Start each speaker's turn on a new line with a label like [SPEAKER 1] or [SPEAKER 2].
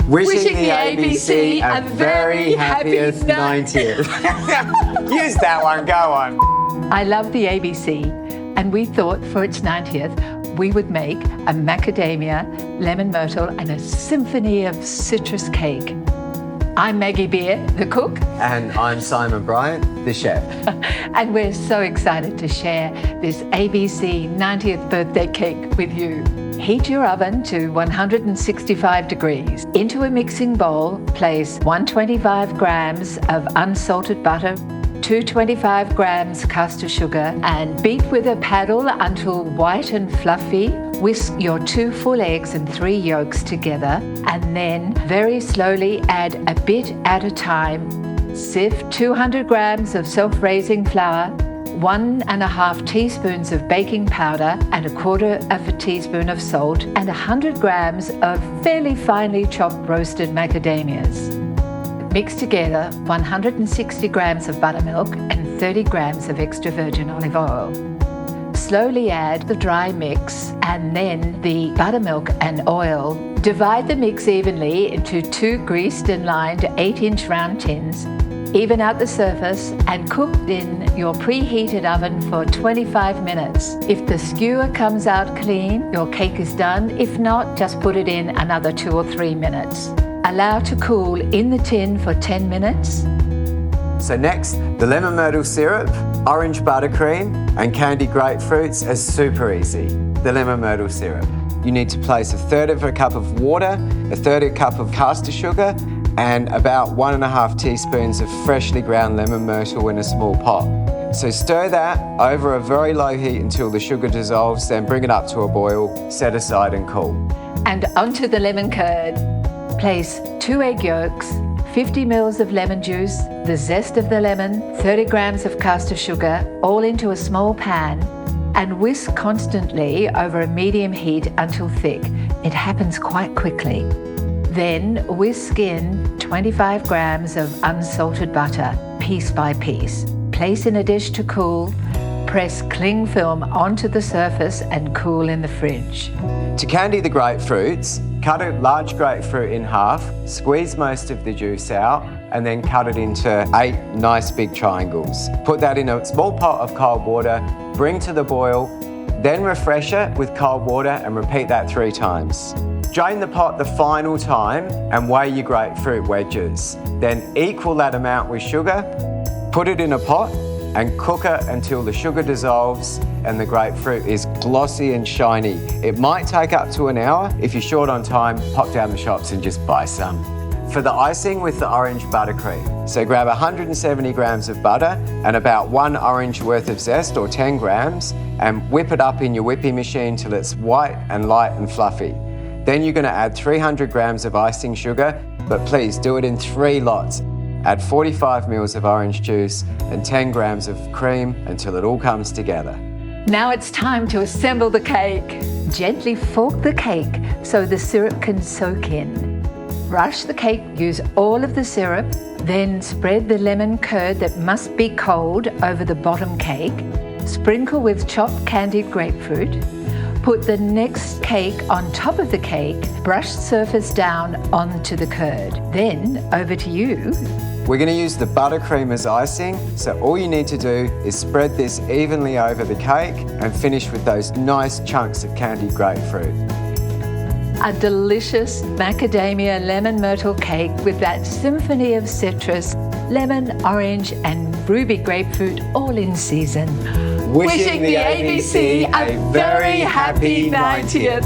[SPEAKER 1] Wishing the ABC a very happiest 90th. Use that one, go on.
[SPEAKER 2] I love the ABC, and we thought for its 90th, we would make a macadamia, lemon myrtle, and a symphony of citrus cake. I'm Maggie Beer, the cook.
[SPEAKER 1] And I'm Simon Bryant, the chef.
[SPEAKER 2] And we're so excited to share this ABC 90th birthday cake with you. Heat your oven to 165 degrees. Into a mixing bowl, place 125 grams of unsalted butter, 225 grams caster sugar, and beat with a paddle until white and fluffy. Whisk your 2 full eggs and 3 yolks together, and then very slowly add a bit at a time. Sift 200 grams of self-raising flour, 1.5 teaspoons of baking powder, and 1/4 teaspoon of salt, and 100 grams of fairly finely chopped roasted macadamias. Mix together 160 grams of buttermilk and 30 grams of extra virgin olive oil. Slowly add the dry mix and then the buttermilk and oil. Divide the mix evenly into 2 greased and lined 8-inch round tins. Even out the surface and cook in your preheated oven for 25 minutes. If the skewer comes out clean, your cake is done. If not, just put it in another 2 or 3 minutes. Allow to cool in the tin for 10 minutes.
[SPEAKER 1] So next, the lemon myrtle syrup, orange buttercream, and candied grapefruits are super easy. The lemon myrtle syrup. You need to place 1/3 cup of water, 1/3 cup of caster sugar, and about 1.5 teaspoons of freshly ground lemon myrtle in a small pot. So stir that over a very low heat until the sugar dissolves, then bring it up to a boil, set aside and cool.
[SPEAKER 2] And onto the lemon curd. Place 2 egg yolks, 50 ml of lemon juice, the zest of the lemon, 30 grams of caster sugar, all into a small pan, and whisk constantly over a medium heat until thick. It happens quite quickly. Then whisk in 25 grams of unsalted butter, piece by piece. Place in a dish to cool. Press cling film onto the surface and cool in the fridge.
[SPEAKER 1] To candy the grapefruits, cut a large grapefruit in half, squeeze most of the juice out, and then cut it into 8 nice big triangles. Put that in a small pot of cold water, bring to the boil, then refresh it with cold water and repeat that 3 times. Drain the pot the final time and weigh your grapefruit wedges. Then equal that amount with sugar, put it in a pot and cook it until the sugar dissolves and the grapefruit is glossy and shiny. It might take up to an hour. If you're short on time, pop down the shops and just buy some. For the icing with the orange buttercream, so grab 170 grams of butter and about 1 orange worth of zest or 10 grams and whip it up in your whipping machine till it's white and light and fluffy. Then you're going to add 300 grams of icing sugar, but please do it in 3 lots. Add 45 ml of orange juice and 10 grams of cream until it all comes together.
[SPEAKER 2] Now it's time to assemble the cake. Gently fork the cake so the syrup can soak in. Brush the cake, use all of the syrup, then spread the lemon curd that must be cold over the bottom cake. Sprinkle with chopped candied grapefruit. Put the next cake on top of the cake, brush surface down onto the curd. Then over to you.
[SPEAKER 1] We're going to use the buttercream as icing, so all you need to do is spread this evenly over the cake and finish with those nice chunks of candied grapefruit.
[SPEAKER 2] A delicious macadamia lemon myrtle cake with that symphony of citrus, lemon, orange and ruby grapefruit all in season.
[SPEAKER 1] Wishing the ABC a very happy 90th.